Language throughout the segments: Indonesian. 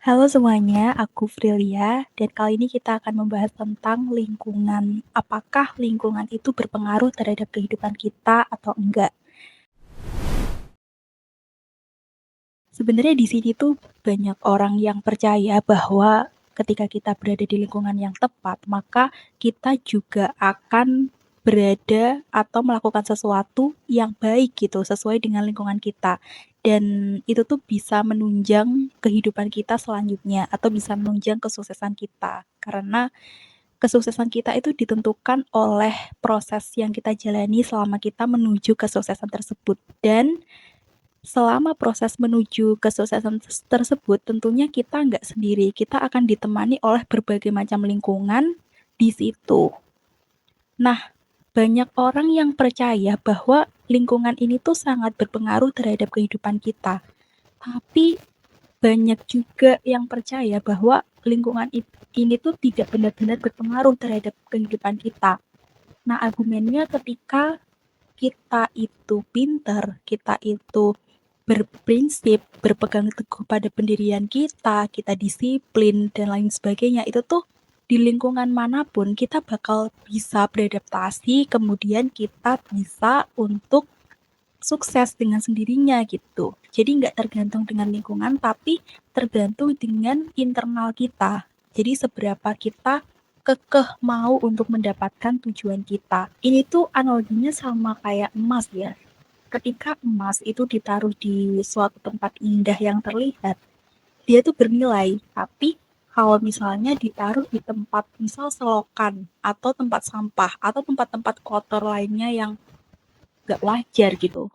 Halo semuanya, aku Frilia dan kali ini kita akan membahas tentang lingkungan. Apakah lingkungan itu berpengaruh terhadap kehidupan kita atau enggak? Sebenarnya di sini tuh banyak orang yang percaya bahwa ketika kita berada di lingkungan yang tepat, maka kita juga akan berada atau melakukan sesuatu yang baik gitu, sesuai dengan lingkungan kita. Dan itu tuh bisa menunjang kehidupan kita selanjutnya atau bisa menunjang kesuksesan kita. Karena kesuksesan kita itu ditentukan oleh proses yang kita jalani selama kita menuju kesuksesan tersebut. Dan selama proses menuju kesuksesan tersebut, tentunya kita nggak sendiri. Kita akan ditemani oleh berbagai macam lingkungan di situ. Nah, banyak orang yang percaya bahwa lingkungan ini tuh sangat berpengaruh terhadap kehidupan kita. Tapi banyak juga yang percaya bahwa lingkungan ini tuh tidak benar-benar berpengaruh terhadap kehidupan kita. Nah, argumennya ketika kita itu pinter, kita itu berprinsip, berpegang teguh pada pendirian kita, kita disiplin, dan lain sebagainya, itu tuh di lingkungan manapun kita bakal bisa beradaptasi, kemudian kita bisa untuk sukses dengan sendirinya gitu. Jadi nggak tergantung dengan lingkungan, tapi tergantung dengan internal kita. Jadi seberapa kita kekeh mau untuk mendapatkan tujuan kita. Ini tuh analoginya sama kayak emas ya. Ketika emas itu ditaruh di suatu tempat indah yang terlihat, dia tuh bernilai. Tapi kalau misalnya ditaruh di tempat misal selokan atau tempat sampah atau tempat-tempat kotor lainnya yang gak wajar gitu,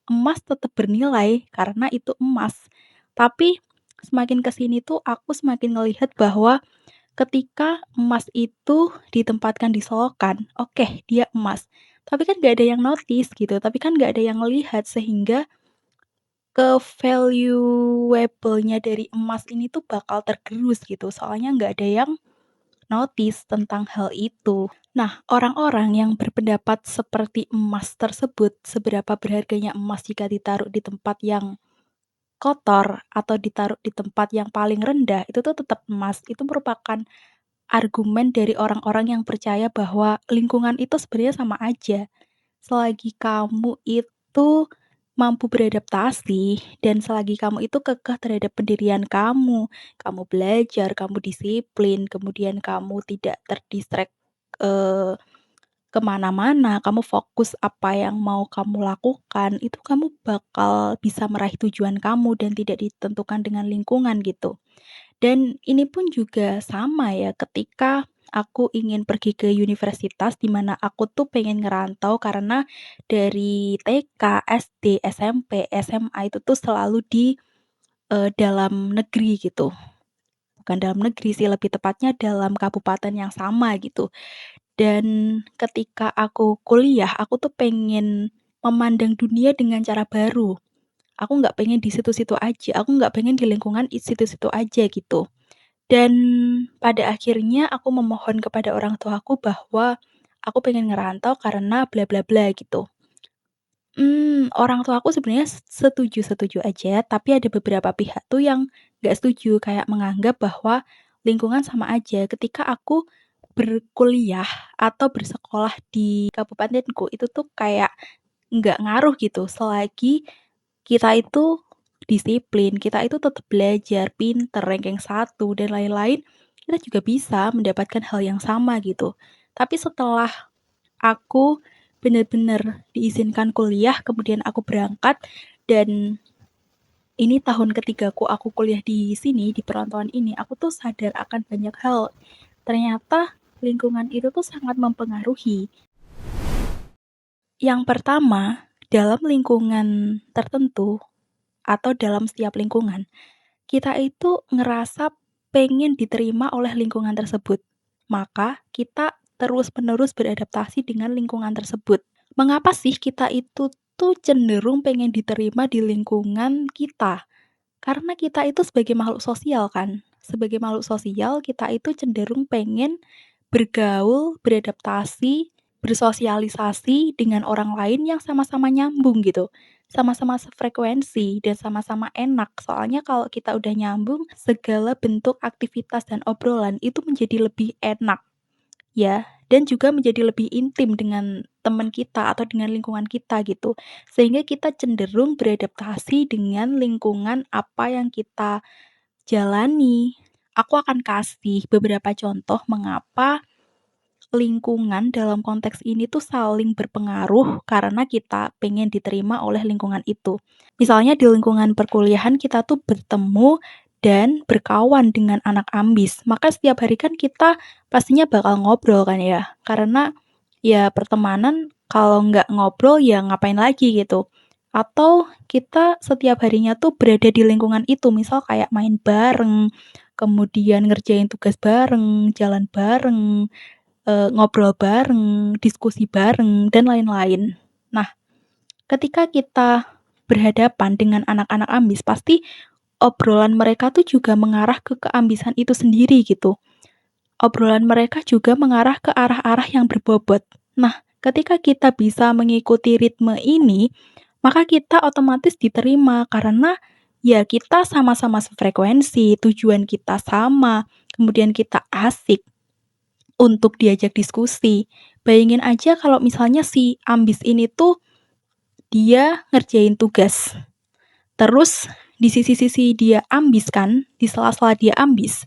emas tetap bernilai karena itu emas. Tapi semakin kesini tuh aku semakin ngelihat bahwa ketika emas itu ditempatkan di selokan, oke dia emas. Tapi kan gak ada yang notice gitu, tapi kan gak ada yang melihat sehingga ke-valuable-nya dari emas ini tuh bakal tergerus gitu, soalnya nggak ada yang notice tentang hal itu. Nah, orang-orang yang berpendapat seperti emas tersebut, seberapa berharganya emas jika ditaruh di tempat yang kotor atau ditaruh di tempat yang paling rendah, itu tuh tetap emas. Itu merupakan argumen dari orang-orang yang percaya bahwa lingkungan itu sebenarnya sama aja. Selagi kamu itu mampu beradaptasi dan selagi kamu itu kekeh terhadap pendirian kamu belajar, kamu disiplin, kemudian kamu tidak terdistract, eee, ke mana kamu fokus apa yang mau kamu lakukan, itu kamu bakal bisa meraih tujuan kamu dan tidak ditentukan dengan lingkungan gitu. Dan ini pun juga sama ya ketika aku ingin pergi ke universitas di mana aku tuh pengen ngerantau karena dari TK, SD, SMP, SMA itu tuh selalu di, dalam negeri gitu. Bukan dalam negeri sih, lebih tepatnya dalam kabupaten yang sama gitu. Dan ketika aku kuliah, aku tuh pengen memandang dunia dengan cara baru. Aku nggak pengen di situ-situ aja, aku nggak pengen di lingkungan situ-situ aja gitu. Dan pada akhirnya aku memohon kepada orang tuaku bahwa aku pengen ngerantau karena bla bla bla gitu. Orang tuaku sebenarnya setuju-setuju aja, tapi ada beberapa pihak tuh yang nggak setuju, kayak menganggap bahwa lingkungan sama aja. Ketika aku berkuliah atau bersekolah di kabupatenku, itu tuh kayak nggak ngaruh gitu, selagi kita itu disiplin, kita itu tetap belajar, pinter, ranking 1 dan lain-lain, kita juga bisa mendapatkan hal yang sama gitu. Tapi setelah aku benar-benar diizinkan kuliah, kemudian aku berangkat dan ini tahun ketigaku aku kuliah di sini, di perantauan ini, aku tuh sadar akan banyak hal. Ternyata lingkungan itu tuh sangat mempengaruhi. Yang pertama, dalam lingkungan tertentu atau dalam setiap lingkungan, kita itu ngerasa pengen diterima oleh lingkungan tersebut. Maka kita terus-menerus beradaptasi dengan lingkungan tersebut. Mengapa sih kita itu tuh cenderung pengen diterima di lingkungan kita? Karena kita itu sebagai makhluk sosial kan. Sebagai makhluk sosial kita itu cenderung pengen bergaul, beradaptasi, bersosialisasi dengan orang lain yang sama-sama nyambung gitu. sama-sama sefrekuensi dan sama-sama enak. Soalnya kalau kita udah nyambung, segala bentuk aktivitas dan obrolan itu menjadi lebih enak ya, dan juga menjadi lebih intim dengan teman kita atau dengan lingkungan kita gitu. Sehingga kita cenderung beradaptasi dengan lingkungan apa yang kita jalani. Aku akan kasih beberapa contoh mengapa lingkungan dalam konteks ini tuh saling berpengaruh karena kita pengen diterima oleh lingkungan itu. Misalnya di lingkungan perkuliahan kita tuh bertemu dan berkawan dengan anak ambis, maka setiap hari kan kita pastinya bakal ngobrol kan ya, karena ya pertemanan kalau nggak ngobrol ya ngapain lagi gitu. Atau kita setiap harinya tuh berada di lingkungan itu, misal kayak main bareng, kemudian ngerjain tugas bareng, jalan bareng, ngobrol bareng, diskusi bareng, dan lain-lain. Nah, ketika kita berhadapan dengan anak-anak ambis, pasti obrolan mereka tuh juga mengarah ke keambisan itu sendiri gitu. Obrolan mereka juga mengarah ke arah-arah yang berbobot. Nah, ketika kita bisa mengikuti ritme ini, maka kita otomatis diterima karena ya kita sama-sama sefrekuensi, tujuan kita sama, kemudian kita asik untuk diajak diskusi. Bayangin aja kalau misalnya si ambis ini tuh dia ngerjain tugas, terus di sisi-sisi dia ambis kan, di sela-sela dia ambis,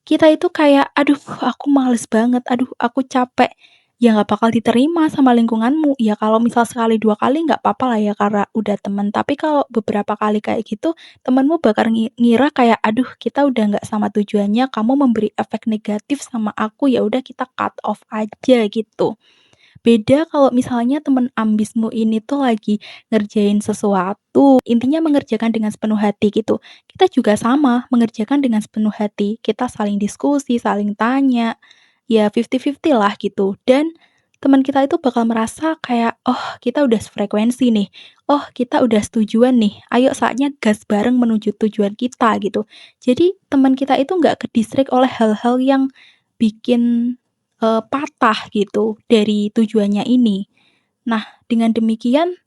kita itu kayak, "Aduh aku males banget, aduh aku capek." Ya nggak bakal diterima sama lingkunganmu. Ya kalau misal sekali, 2 kali nggak papa lah ya karena udah temen, tapi kalau beberapa kali kayak gitu, temenmu bakal ngira kayak, "Aduh kita udah nggak sama tujuannya, kamu memberi efek negatif sama aku, ya udah kita cut off aja," gitu. Beda kalau misalnya temen ambismu ini tuh lagi ngerjain sesuatu, intinya mengerjakan dengan sepenuh hati gitu. Kita juga sama, mengerjakan dengan sepenuh hati. Kita saling diskusi, saling tanya, ya 50-50 lah gitu. Dan teman kita itu bakal merasa kayak, "Oh, kita udah sefrekuensi nih. Oh, kita udah setujuan nih. Ayo saatnya gas bareng menuju tujuan kita," gitu. Jadi teman kita itu nggak ke-distract oleh hal-hal yang bikin patah gitu dari tujuannya ini. Nah, dengan demikian,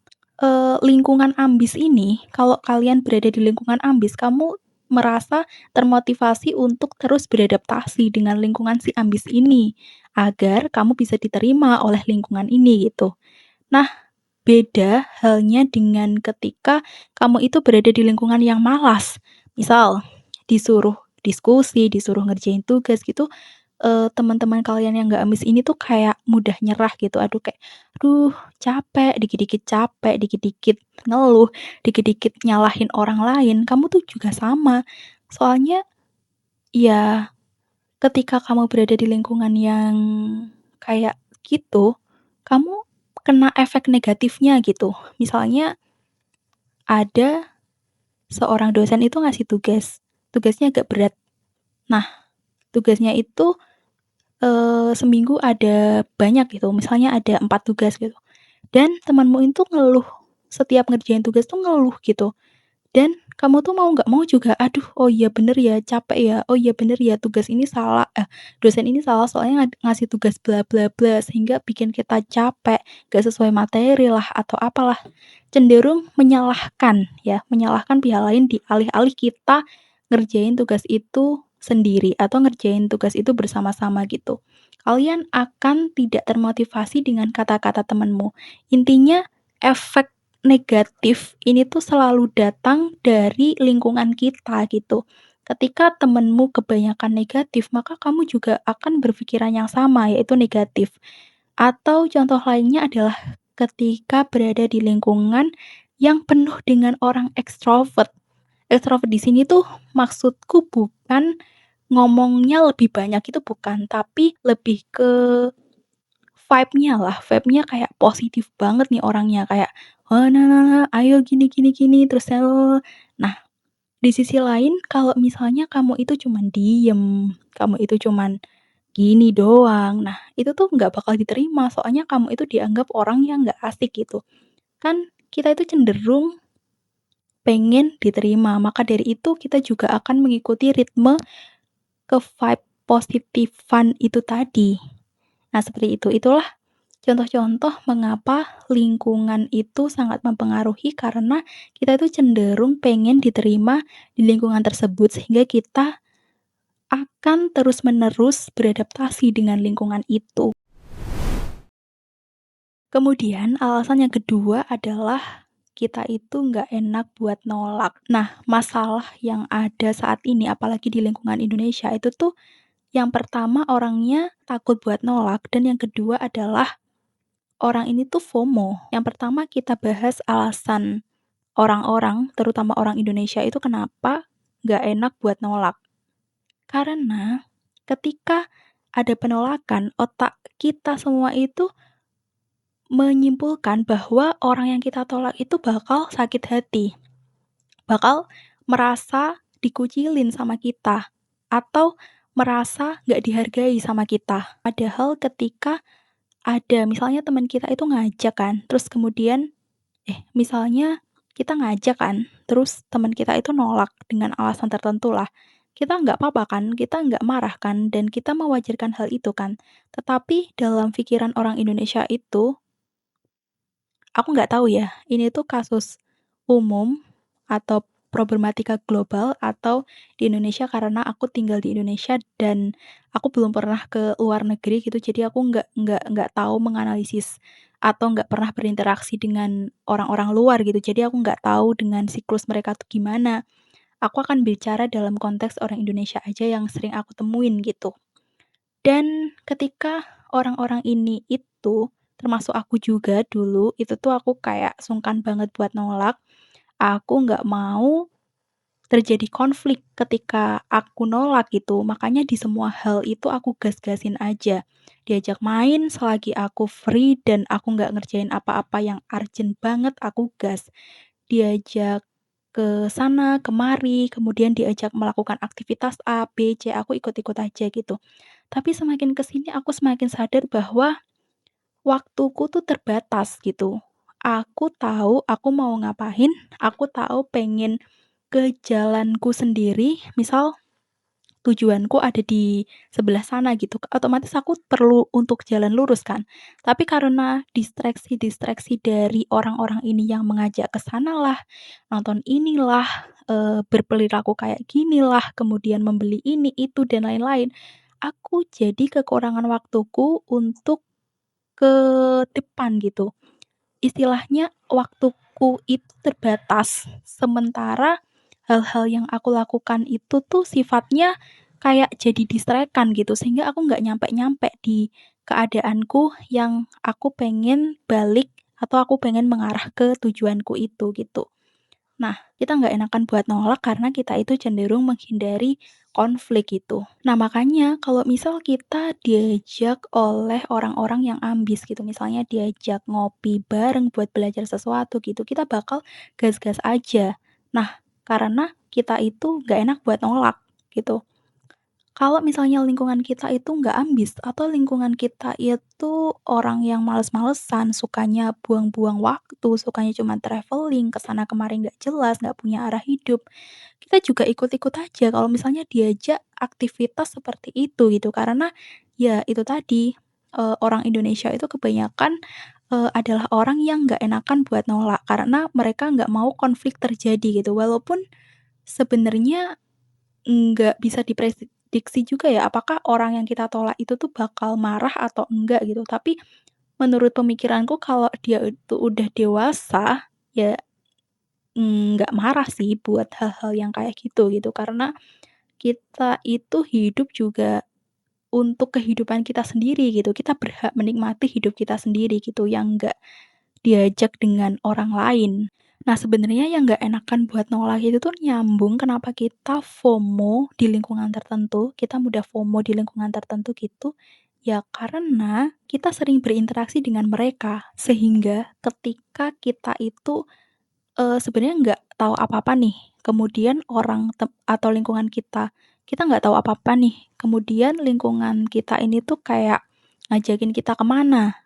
lingkungan ambis ini, kalau kalian berada di lingkungan ambis, kamu merasa termotivasi untuk terus beradaptasi dengan lingkungan si ambis ini, agar kamu bisa diterima oleh lingkungan ini gitu. Nah, beda halnya dengan ketika kamu itu berada di lingkungan yang malas. Misal, disuruh diskusi, disuruh ngerjain tugas gitu, teman-teman kalian yang nggak ambis ini tuh kayak mudah nyerah gitu. Aduh kayak, "Aduh capek," dikit-dikit capek, dikit-dikit ngeluh, dikit-dikit nyalahin orang lain, kamu tuh juga sama. Soalnya ya ketika kamu berada di lingkungan yang kayak gitu, kamu kena efek negatifnya gitu. Misalnya ada seorang dosen itu ngasih tugas, tugasnya agak berat. Nah, tugasnya itu seminggu ada banyak gitu, misalnya ada 4 tugas gitu, dan temanmu itu ngeluh, setiap ngerjain tugas tuh ngeluh gitu, dan kamu tuh mau nggak mau juga, "Aduh, oh iya bener ya, capek ya, oh iya bener ya, tugas ini salah dosen ini salah soalnya ngasih tugas bla bla bla," sehingga bikin kita capek, nggak sesuai materi lah atau apalah, cenderung menyalahkan ya, menyalahkan pihak lain di alih-alih kita ngerjain tugas itu sendiri atau ngerjain tugas itu bersama-sama gitu. Kalian akan tidak termotivasi dengan kata-kata temenmu. Intinya efek negatif ini tuh selalu datang dari lingkungan kita gitu. Ketika temenmu kebanyakan negatif, maka kamu juga akan berpikiran yang sama, yaitu negatif. Atau contoh lainnya adalah ketika berada di lingkungan yang penuh dengan orang ekstrovert. Ekstrovert di sini tuh maksudku bukan ngomongnya lebih banyak itu bukan, tapi lebih ke vibe-nya lah, vibe-nya kayak positif banget nih orangnya, kayak, "Oh, nah nah nah, ayo gini gini gini," terus, nah, di sisi lain kalau misalnya kamu itu cuman diem, kamu itu cuman gini doang, nah itu tuh nggak bakal diterima, soalnya kamu itu dianggap orang yang nggak asik gitu. Kan kita itu cenderung pengen diterima, maka dari itu kita juga akan mengikuti ritme ke vibe positifan itu tadi. Nah seperti itu, itulah Contoh-contoh mengapa lingkungan itu sangat mempengaruhi karena kita itu cenderung pengen diterima di lingkungan tersebut sehingga kita akan terus-menerus beradaptasi dengan lingkungan itu. Kemudian alasan yang kedua adalah kita itu nggak enak buat nolak. Nah, masalah yang ada saat ini apalagi di lingkungan Indonesia itu tuh yang pertama orangnya takut buat nolak dan yang kedua adalah orang ini tuh FOMO. Yang pertama kita bahas alasan orang-orang, terutama orang Indonesia itu kenapa nggak enak buat nolak. Karena ketika ada penolakan, otak kita semua itu menyimpulkan bahwa orang yang kita tolak itu bakal sakit hati, bakal merasa dikucilin sama kita, atau merasa nggak dihargai sama kita. Padahal ketika ada misalnya teman kita itu ngajak kan, terus kemudian misalnya kita ngajak kan, terus teman kita itu nolak dengan alasan tertentu lah. Kita nggak apa-apa kan, kita nggak marah kan, dan kita mewajarkan hal itu kan. Tetapi dalam pikiran orang Indonesia itu, aku nggak tahu ya, ini tuh kasus umum atau problematika global atau di Indonesia karena aku tinggal di Indonesia dan aku belum pernah ke luar negeri gitu, jadi aku nggak tahu menganalisis atau nggak pernah berinteraksi dengan orang-orang luar gitu, jadi aku nggak tahu dengan siklus mereka tuh gimana. Aku akan bicara dalam konteks orang Indonesia aja yang sering aku temuin gitu. Dan ketika orang-orang ini itu, termasuk aku juga dulu, itu tuh aku kayak sungkan banget buat nolak, aku nggak mau terjadi konflik ketika aku nolak gitu, makanya di semua hal itu aku gas-gasin aja. Diajak main selagi aku free dan aku nggak ngerjain apa-apa yang urgent banget, aku gas. Diajak ke sana kemari, kemudian diajak melakukan aktivitas A, B, C, aku ikut-ikut aja gitu. Tapi semakin ke sini aku semakin sadar bahwa waktuku tuh terbatas gitu. Aku tahu aku mau ngapain, aku tahu pengen ke jalanku sendiri, misal tujuanku ada di sebelah sana gitu, otomatis aku perlu untuk jalan lurus kan. Tapi karena distraksi-distraksi dari orang-orang ini yang mengajak ke sanalah, nonton inilah, berperilaku kayak ginilah, kemudian membeli ini, itu, dan lain-lain, aku jadi kekurangan waktuku untuk ke depan gitu. Istilahnya waktuku itu terbatas, sementara hal-hal yang aku lakukan itu tuh sifatnya kayak jadi distraikan gitu, sehingga aku nggak nyampe-nyampe di keadaanku yang aku pengen balik atau aku pengen mengarah ke tujuanku itu, gitu. Nah, kita nggak enakan buat nolak karena kita itu cenderung menghindari konflik gitu. Nah, makanya kalau misal kita diajak oleh orang-orang yang ambis gitu, misalnya diajak ngopi bareng buat belajar sesuatu gitu, kita bakal gas-gas aja. Nah, karena kita itu nggak enak buat nolak gitu. Kalau misalnya lingkungan kita itu nggak ambis atau lingkungan kita itu orang yang males-malesan, sukanya buang-buang waktu, sukanya cuma traveling, ke sana kemari nggak jelas, nggak punya arah hidup, kita juga ikut-ikut aja kalau misalnya diajak aktivitas seperti itu gitu. Karena ya itu tadi, orang Indonesia itu kebanyakan, adalah orang yang nggak enakan buat nolak karena mereka nggak mau konflik terjadi gitu. Walaupun sebenarnya nggak bisa diprediksi juga ya, apakah orang yang kita tolak itu tuh bakal marah atau enggak gitu. Tapi menurut pemikiranku kalau dia itu udah dewasa, ya, nggak marah sih buat hal-hal yang kayak gitu, gitu. Karena kita itu hidup juga untuk kehidupan kita sendiri gitu, kita berhak menikmati hidup kita sendiri gitu, yang nggak diajak dengan orang lain. Nah, sebenarnya yang nggak enakan buat nolak itu tuh nyambung kenapa kita FOMO di lingkungan tertentu, kita mudah FOMO di lingkungan tertentu gitu, ya karena kita sering berinteraksi dengan mereka. Sehingga ketika kita itu, sebenarnya nggak tahu apa-apa nih, kemudian orang atau lingkungan kita nggak tahu apa-apa nih, kemudian lingkungan kita ini tuh kayak ngajakin kita ke mana.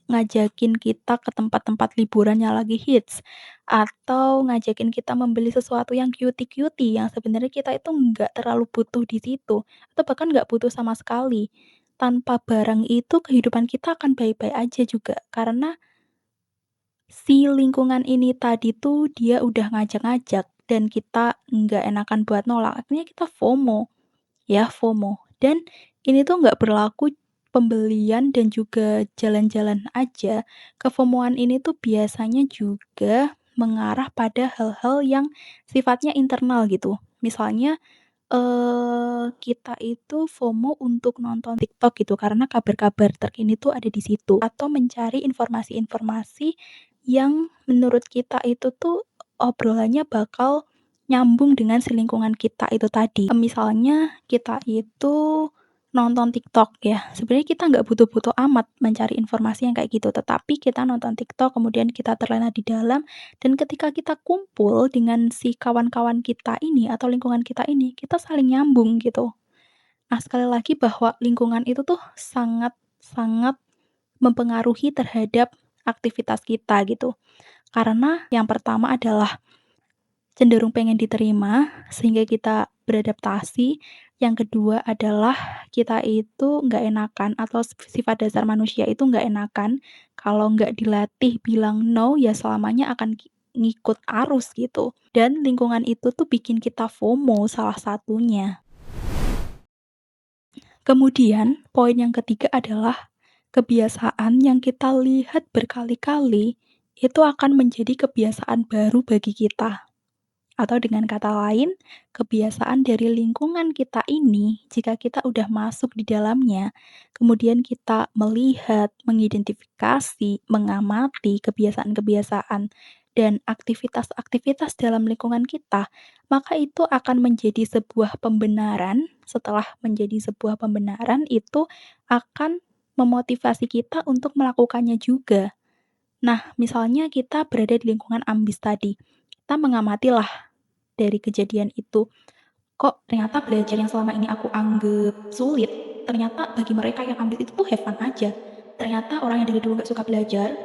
Ngajakin kita ke tempat-tempat liburan yang lagi hits, atau ngajakin kita membeli sesuatu yang cutie-cutie yang sebenarnya kita itu nggak terlalu butuh di situ, atau bahkan nggak butuh sama sekali. tanpa barang itu kehidupan kita akan baik-baik aja juga, karena si lingkungan ini tadi tuh dia udah ngajak-ngajak dan kita nggak enakan buat nolak, akhirnya kita FOMO. Ya, FOMO. Dan ini tuh nggak berlaku pembelian dan juga jalan-jalan aja. Ke-FOMO-an ini tuh biasanya juga mengarah pada hal-hal yang sifatnya internal gitu. Misalnya, kita itu FOMO untuk nonton TikTok gitu, karena kabar-kabar terkini tuh ada di situ. Atau mencari informasi-informasi yang menurut kita itu tuh obrolannya bakal nyambung dengan si lingkungan kita itu tadi. Misalnya kita itu nonton TikTok ya, sebenarnya kita nggak butuh-butuh amat mencari informasi yang kayak gitu, tetapi kita nonton TikTok, kemudian kita terlena di dalam, dan ketika kita kumpul dengan si kawan-kawan kita ini atau lingkungan kita ini, kita saling nyambung gitu. Nah, sekali lagi bahwa lingkungan itu tuh sangat sangat mempengaruhi terhadap aktivitas kita gitu. Karena yang pertama adalah cenderung pengen diterima, sehingga kita beradaptasi. Yang kedua adalah kita itu nggak enakan atau sifat dasar manusia itu nggak enakan, kalau nggak dilatih bilang no, ya selamanya akan ngikut arus gitu. Dan lingkungan itu tuh bikin kita FOMO salah satunya. Kemudian poin yang ketiga adalah kebiasaan yang kita lihat berkali-kali, itu akan menjadi kebiasaan baru bagi kita. Atau dengan kata lain, kebiasaan dari lingkungan kita ini, jika kita udah masuk di dalamnya, kemudian kita melihat, mengidentifikasi, mengamati kebiasaan-kebiasaan dan aktivitas-aktivitas dalam lingkungan kita, maka itu akan menjadi sebuah pembenaran. Setelah menjadi sebuah pembenaran, itu akan memotivasi kita untuk melakukannya juga. Nah, misalnya kita berada di lingkungan ambis tadi, kita mengamatilah dari kejadian itu, kok ternyata belajar yang selama ini aku anggap sulit, ternyata bagi mereka yang ambis itu tuh have fun aja. Ternyata orang yang dari dulu nggak suka belajar,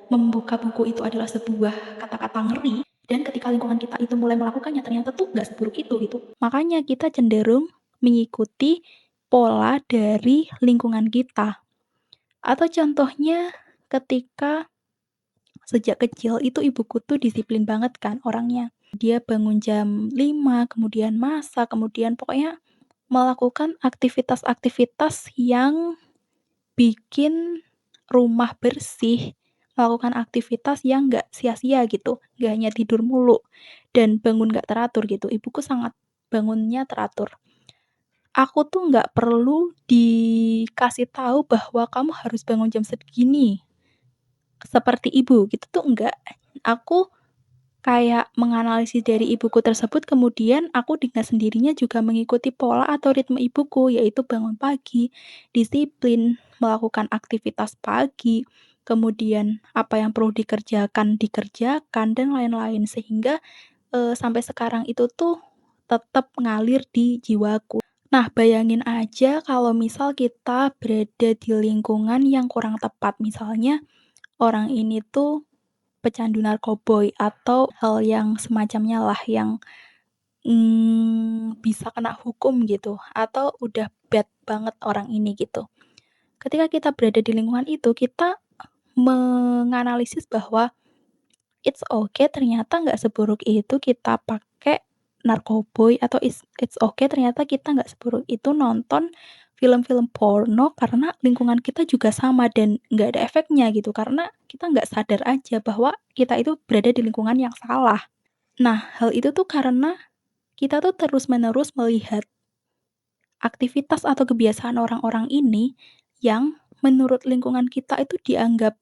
membuka buku itu adalah sebuah kata-kata ngeri, dan ketika lingkungan kita itu mulai melakukannya, ternyata tuh nggak seburuk itu gitu. Makanya kita cenderung mengikuti pola dari lingkungan kita. Atau contohnya ketika sejak kecil itu ibuku tuh disiplin banget kan orangnya. Dia bangun jam 5, kemudian masak, kemudian pokoknya melakukan aktivitas-aktivitas yang bikin rumah bersih, melakukan aktivitas yang nggak sia-sia gitu, nggak hanya tidur mulu dan bangun nggak teratur gitu. Ibuku sangat bangunnya teratur. Aku tuh nggak perlu dikasih tahu bahwa kamu harus bangun jam segini, seperti ibu gitu tuh enggak. Aku kayak menganalisis dari ibuku tersebut, kemudian aku dengan sendirinya juga mengikuti pola atau ritme ibuku, yaitu bangun pagi, disiplin, melakukan aktivitas pagi, kemudian apa yang perlu dikerjakan, dikerjakan, dan lain-lain. Sehingga, sampai sekarang itu tuh tetap ngalir di jiwaku. Nah, bayangin aja kalau misal kita berada di lingkungan yang kurang tepat, misalnya orang ini tuh pecandu narkoboy atau hal yang semacamnya lah yang, bisa kena hukum gitu atau udah bad banget orang ini gitu. Ketika kita berada di lingkungan itu, kita menganalisis bahwa it's okay ternyata nggak seburuk itu kita pakai narkoboy atau it's okay ternyata kita nggak seburuk itu nonton film-film porno karena lingkungan kita juga sama dan nggak ada efeknya gitu, karena kita nggak sadar aja bahwa kita itu berada di lingkungan yang salah. Nah, hal itu tuh karena kita tuh terus-menerus melihat aktivitas atau kebiasaan orang-orang ini yang menurut lingkungan kita itu dianggap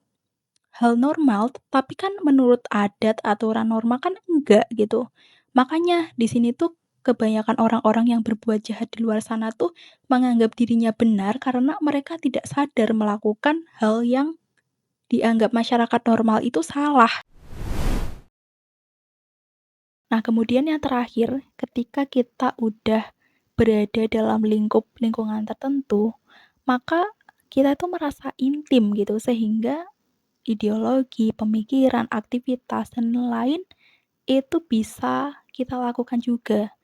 hal normal, tapi kan menurut adat, aturan, norma kan enggak gitu. Makanya di sini tuh kebanyakan orang-orang yang berbuat jahat di luar sana tuh menganggap dirinya benar karena mereka tidak sadar melakukan hal yang dianggap masyarakat normal itu salah. Nah, kemudian yang terakhir, ketika kita udah berada dalam lingkup lingkungan tertentu, maka kita tuh merasa intim gitu sehingga ideologi, pemikiran, aktivitas, dan lain itu bisa kita lakukan juga.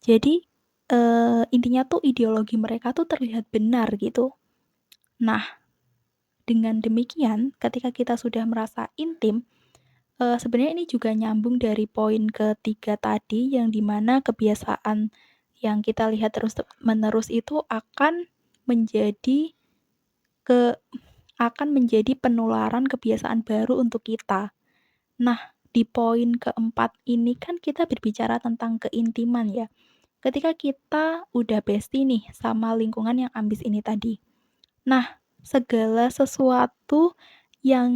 Jadi, intinya tuh ideologi mereka tuh terlihat benar gitu. Nah, dengan demikian ketika kita sudah merasa intim, sebenarnya ini juga nyambung dari poin ketiga tadi yang di mana kebiasaan yang kita lihat terus-menerus itu menjadi ke akan menjadi penularan kebiasaan baru untuk kita. Nah, di poin keempat ini kan kita berbicara tentang keintiman ya. Ketika kita udah bestie nih sama lingkungan yang ambis ini tadi. Nah, segala sesuatu yang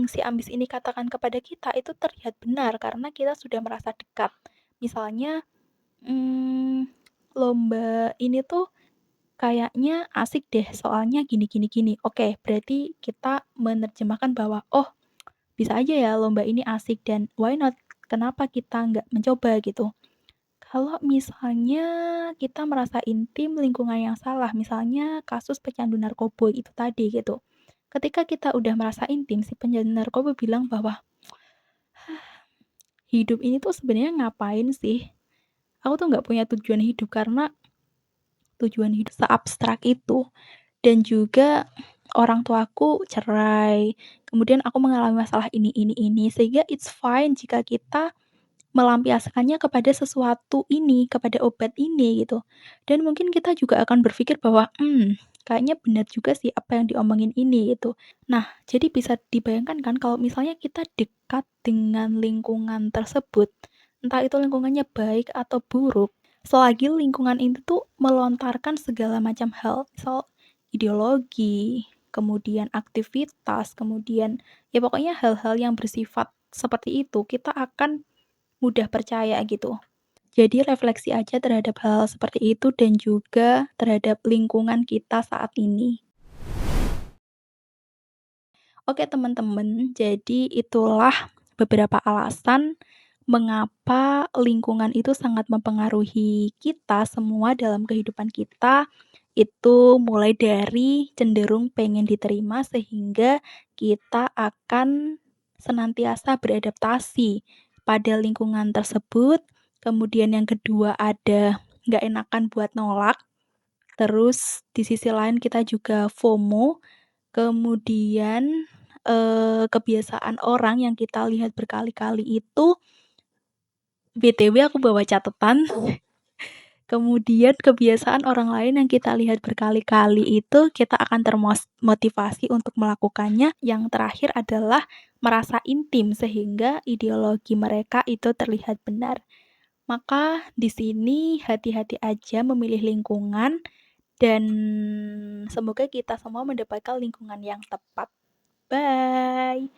si ambis ini katakan kepada kita itu terlihat benar karena kita sudah merasa dekat. Misalnya, mmm, lomba ini tuh kayaknya asik deh soalnya gini gini gini. Oke, berarti kita menerjemahkan bahwa, "Oh, bisa aja ya lomba ini asik dan why not, kenapa kita nggak mencoba?" Gitu. Kalau misalnya kita merasa intim lingkungan yang salah, misalnya kasus pecandu narkoba itu tadi gitu. Ketika kita udah merasa intim, si pecandu narkoba bilang bahwa, "Hidup ini tuh sebenarnya ngapain sih? Aku tuh nggak punya tujuan hidup," karena tujuan hidup seabstrak itu. Dan juga orang tuaku cerai, kemudian aku mengalami masalah ini, sehingga it's fine jika kita melampiaskannya kepada sesuatu ini, kepada obat ini gitu. Dan mungkin kita juga akan berpikir bahwa, kayaknya benar juga sih apa yang diomongin ini gitu. Nah, jadi bisa dibayangkan kan kalau misalnya kita dekat dengan lingkungan tersebut, entah itu lingkungannya baik atau buruk, selagi lingkungan itu tuh melontarkan segala macam hal, misal ideologi, kemudian aktivitas, kemudian ya pokoknya hal-hal yang bersifat seperti itu, kita akan mudah percaya gitu. Jadi refleksi aja terhadap hal seperti itu dan juga terhadap lingkungan kita saat ini. Oke teman-teman, jadi itulah beberapa alasan mengapa lingkungan itu sangat mempengaruhi kita semua dalam kehidupan kita. Itu mulai dari cenderung pengen diterima sehingga kita akan senantiasa beradaptasi pada lingkungan tersebut. Kemudian yang kedua ada nggak enakan buat nolak. Terus di sisi lain kita juga FOMO. Kemudian, kebiasaan orang yang kita lihat berkali-kali itu BTW aku bawa catatan, kemudian kebiasaan orang lain yang kita lihat berkali-kali itu kita akan motivasi untuk melakukannya. Yang terakhir adalah merasa intim sehingga ideologi mereka itu terlihat benar. Maka di sini hati-hati aja memilih lingkungan dan semoga kita semua mendapatkan lingkungan yang tepat. Bye.